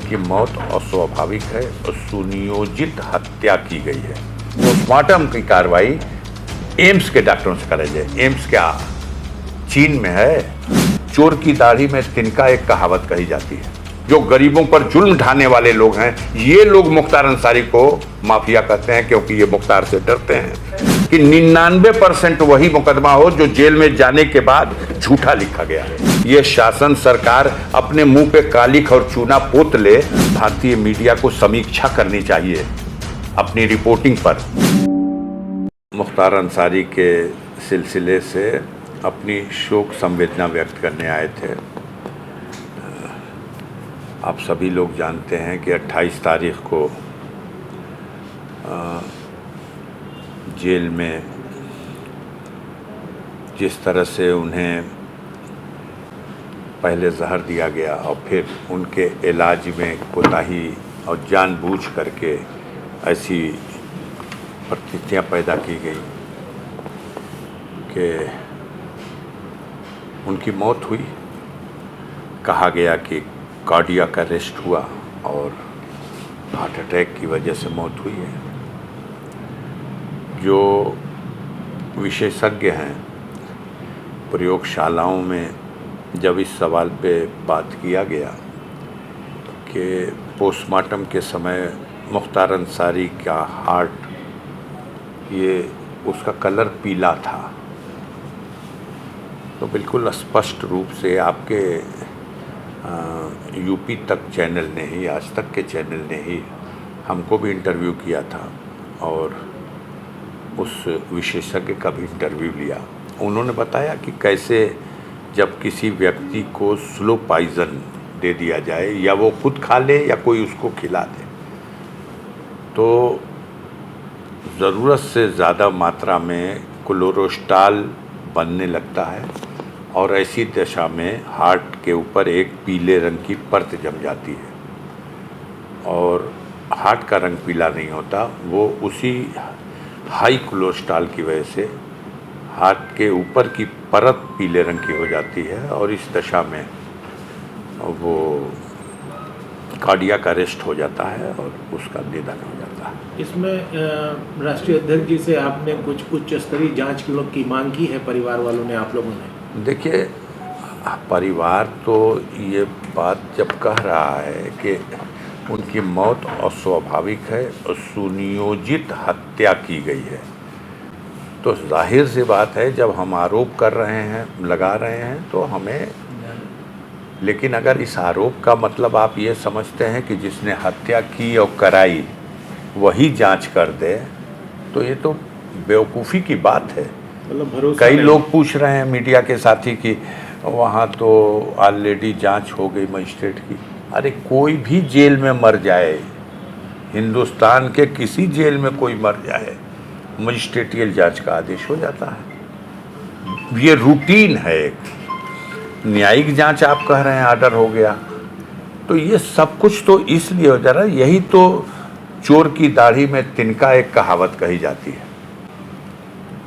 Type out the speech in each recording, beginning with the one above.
उनकी मौत अस्वाभाविक है और सुनियोजित हत्या की गई है। पोस्टमार्टम की कार्रवाई एम्स के डॉक्टरों से कराई जाए। एम्स क्या चीन में है? चोर की दाढ़ी में तिनका एक कहावत कही जाती है। जो गरीबों पर जुल्म ढाने वाले लोग हैं, ये लोग मुख्तार अंसारी को माफिया कहते हैं, क्योंकि ये मुख्तार से डरते हैं कि 99% वही मुकदमा हो जो जेल में जाने के बाद झूठा लिखा गया है। ये शासन सरकार अपने मुंह पे कालिख और चूना पोत ले। भारतीय मीडिया को समीक्षा करनी चाहिए अपनी रिपोर्टिंग पर। मुख्तार अंसारी के सिलसिले से अपनी शोक संवेदना व्यक्त करने आए थे। आप सभी लोग जानते हैं कि 28 तारीख को जेल में जिस तरह से उन्हें पहले जहर दिया गया और फिर उनके इलाज में कोताही और जानबूझ करके ऐसी परिस्थितियाँ पैदा की गई कि उनकी मौत हुई। कहा गया कि कार्डियक अरेस्ट हुआ और हार्ट अटैक की वजह से मौत हुई है। जो विशेषज्ञ हैं, प्रयोगशालाओं में जब इस सवाल पे बात किया गया कि पोस्टमार्टम के समय मुख्तार अंसारी का हार्ट, ये उसका कलर पीला था, तो बिल्कुल स्पष्ट रूप से आपके यूपी तक चैनल ने ही, आज तक के चैनल ने ही हमको भी इंटरव्यू किया था और उस विशेषज्ञ का भी इंटरव्यू लिया। उन्होंने बताया कि कैसे जब किसी व्यक्ति को स्लो पॉइजन दे दिया जाए, या वो खुद खा ले या कोई उसको खिला दे, तो ज़रूरत से ज़्यादा मात्रा में कोलेस्ट्रॉल बनने लगता है और ऐसी दशा में हार्ट के ऊपर एक पीले रंग की परत जम जाती है और हार्ट का रंग पीला नहीं होता, वो उसी हाई कोलेस्ट्रॉल की वजह से हार्ट के ऊपर की परत पीले रंग की हो जाती है और इस दशा में वो कार्डियक अरेस्ट हो जाता है और उसका निधन हो जाता है। इसमें राष्ट्रीय अध्यक्ष जी से आपने कुछ उच्च स्तरीय जांच की मांग की है परिवार वालों ने, आप लोगों ने? देखिए, परिवार तो ये बात जब कह रहा है कि उनकी मौत अस्वाभाविक है और सुनियोजित हत्या की गई है, तो जाहिर सी बात है जब हम आरोप कर रहे हैं, लगा रहे हैं, तो हमें, लेकिन अगर इस आरोप का मतलब आप ये समझते हैं कि जिसने हत्या की और कराई वही जांच कर दे, तो ये तो बेवकूफ़ी की बात है। मतलब कई लोग पूछ रहे हैं मीडिया के साथी कि वहाँ तो ऑलरेडी जांच हो गई मजिस्ट्रेट की। अरे कोई भी जेल में मर जाए, हिंदुस्तान के किसी जेल में कोई मर जाए, मजिस्ट्रेटियल जांच का आदेश हो जाता है। ये रूटीन है। एक न्यायिक जांच आप कह रहे हैं आर्डर हो गया, तो ये सब कुछ तो इसलिए हो जा रहा है। यही तो चोर की दाढ़ी में तिनका एक कहावत कही जाती है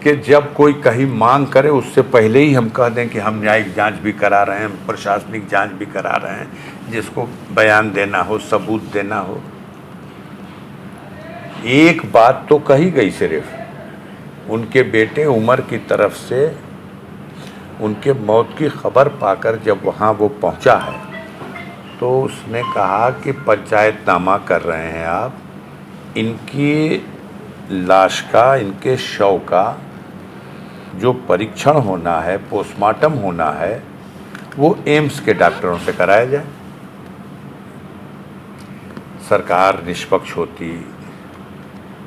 कि जब कोई कहीं मांग करे उससे पहले ही हम कह दें कि हम न्यायिक जांच भी करा रहे हैं, प्रशासनिक जांच भी करा रहे हैं, जिसको बयान देना हो, सबूत देना हो। एक बात तो कही गई, सिर्फ उनके बेटे उमर की तरफ से उनके मौत की खबर पाकर जब वहाँ वो पहुँचा है, तो उसने कहा कि पंचायतनामा कर रहे हैं आप, इनकी लाश का, इनके शव का जो परीक्षण होना है, पोस्टमार्टम होना है, वो एम्स के डॉक्टरों से कराया जाए। सरकार निष्पक्ष होती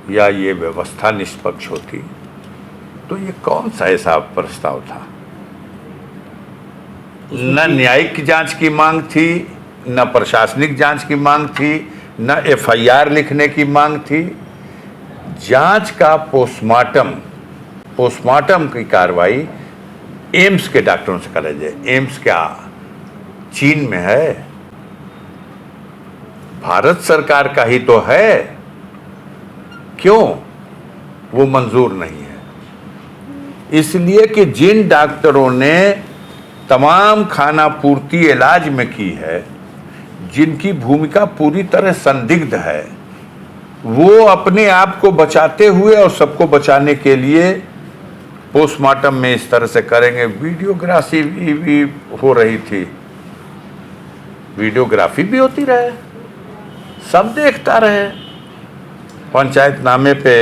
या ये व्यवस्था निष्पक्ष होती, तो ये कौन सा ऐसा प्रस्ताव था? न न्यायिक जांच की मांग थी, न प्रशासनिक जांच की मांग थी, न एफआईआर लिखने की मांग थी। जांच का पोस्टमार्टम की कार्रवाई एम्स के डॉक्टरों से कराई जाए। एम्स क्या चीन में है? भारत सरकार का ही तो है, क्यों वो मंजूर नहीं है? इसलिए कि जिन डॉक्टरों ने तमाम खाना पूर्ति इलाज में की है, जिनकी भूमिका पूरी तरह संदिग्ध है, वो अपने आप को बचाते हुए और सबको बचाने के लिए पोस्टमार्टम में इस तरह से करेंगे। वीडियोग्राफी भी हो रही थी, वीडियोग्राफी भी होती रहे, सब देखता रहे। पंचायतनामे पे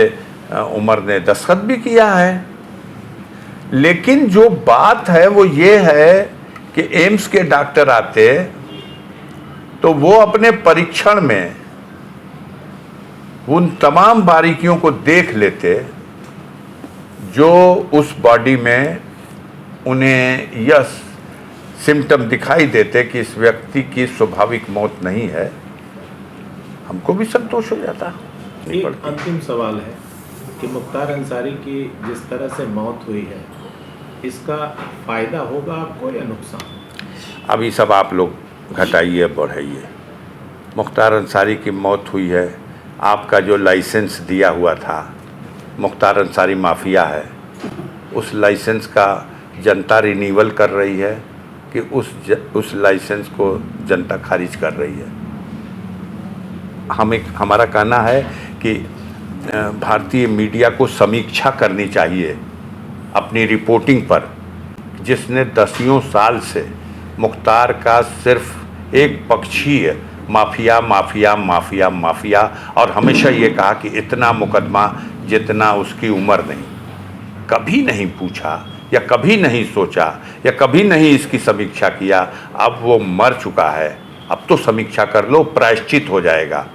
उमर ने दस्तखत भी किया है। लेकिन जो बात है वो ये है कि एम्स के डॉक्टर आते तो वो अपने परीक्षण में उन तमाम बारीकियों को देख लेते जो उस बॉडी में उन्हें यह सिम्टम दिखाई देते कि इस व्यक्ति की स्वाभाविक मौत नहीं है, हमको भी संतोष हो जाता। एक अंतिम सवाल है कि मुख्तार अंसारी की जिस तरह से मौत हुई है, इसका फायदा होगा आपको या नुकसान? अभी सब आप लोग घटाइए बढ़ाइए। मुख्तार अंसारी की मौत हुई है, आपका जो लाइसेंस दिया हुआ था, मुख्तार अंसारी माफिया है, उस लाइसेंस का जनता रिन्यूअल कर रही है कि उस लाइसेंस को जनता खारिज कर रही है। हमारा कहना है कि भारतीय मीडिया को समीक्षा करनी चाहिए अपनी रिपोर्टिंग पर, जिसने दसियों साल से मुख्तार का सिर्फ एक पक्षीय माफिया माफिया माफिया माफिया और हमेशा ये कहा कि इतना मुकदमा जितना उसकी उम्र नहीं, कभी नहीं पूछा या कभी नहीं सोचा या कभी नहीं इसकी समीक्षा किया। अब वो मर चुका है, अब तो समीक्षा कर लो, प्रायश्चित हो जाएगा।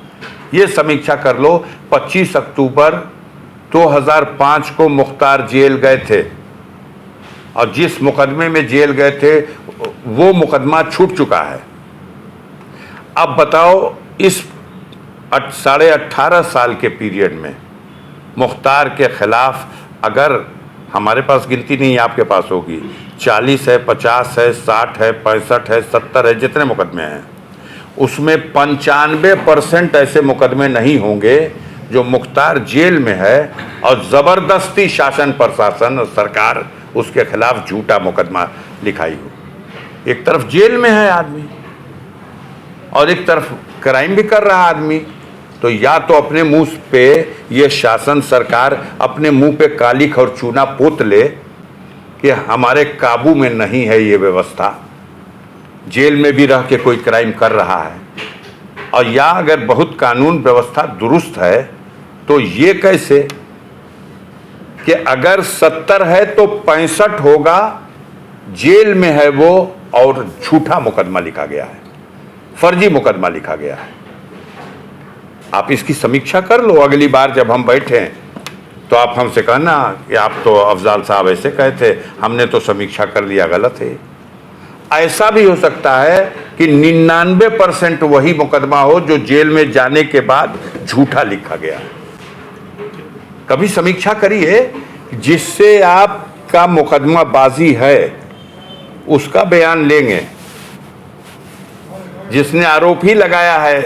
ये समीक्षा कर लो, 25 अक्टूबर 2005 को मुख्तार जेल गए थे और जिस मुकदमे में जेल गए थे वो मुकदमा छूट चुका है। अब बताओ, इस 18.5 साल के पीरियड में मुख्तार के खिलाफ, अगर हमारे पास गिनती नहीं, आपके पास होगी, 40 है, 50 है, 60 है, 65 है, 70 है, जितने मुकदमे हैं उसमें 95% ऐसे मुकदमे नहीं होंगे जो मुख्तार जेल में है और ज़बरदस्ती शासन प्रशासन और सरकार उसके खिलाफ झूठा मुकदमा लिखाई हो। एक तरफ जेल में है आदमी और एक तरफ क्राइम भी कर रहा आदमी, तो या तो अपने मुंह पे ये शासन सरकार अपने मुंह पे कालिख और चूना पोत ले कि हमारे काबू में नहीं है ये व्यवस्था, जेल में भी रह के कोई क्राइम कर रहा है, और या अगर बहुत कानून व्यवस्था दुरुस्त है तो ये कैसे कि अगर 70 है तो 65 होगा, जेल में है वो और झूठा मुकदमा लिखा गया है, फर्जी मुकदमा लिखा गया है। आप इसकी समीक्षा कर लो, अगली बार जब हम बैठें तो आप हमसे कहना कि आप तो अफजाल साहब ऐसे कहे थे, हमने तो समीक्षा कर लिया, गलत है। ऐसा भी हो सकता है कि 99% वही मुकदमा हो जो जेल में जाने के बाद झूठा लिखा गया। कभी समीक्षा करिए, जिससे आपका मुकदमा बाजी है उसका बयान लेंगे। जिसने आरोप ही लगाया है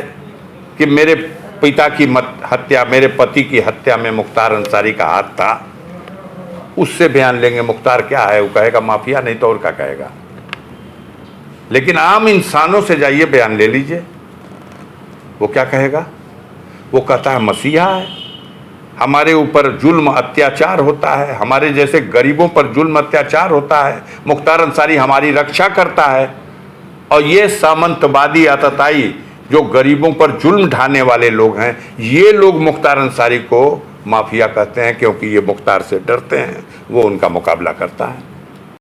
कि मेरे पिता की हत्या, मेरे पति की हत्या में मुख्तार अंसारी का हाथ था, उससे बयान लेंगे। मुख्तार क्या है, वो कहेगा माफिया, नहीं तो और क्या कहेगा। लेकिन आम इंसानों से जाइए, बयान ले लीजिए, वो क्या कहेगा। वो कहता है मसीहा है, हमारे ऊपर जुल्म अत्याचार होता है, हमारे जैसे गरीबों पर जुल्म अत्याचार होता है, मुख्तार अंसारी हमारी रक्षा करता है। और ये सामंतवादी आतताई जो गरीबों पर जुल्म ढाने वाले लोग हैं, ये लोग मुख्तार अंसारी को माफिया कहते हैं, क्योंकि ये मुख्तार से डरते हैं, वो उनका मुकाबला करता है।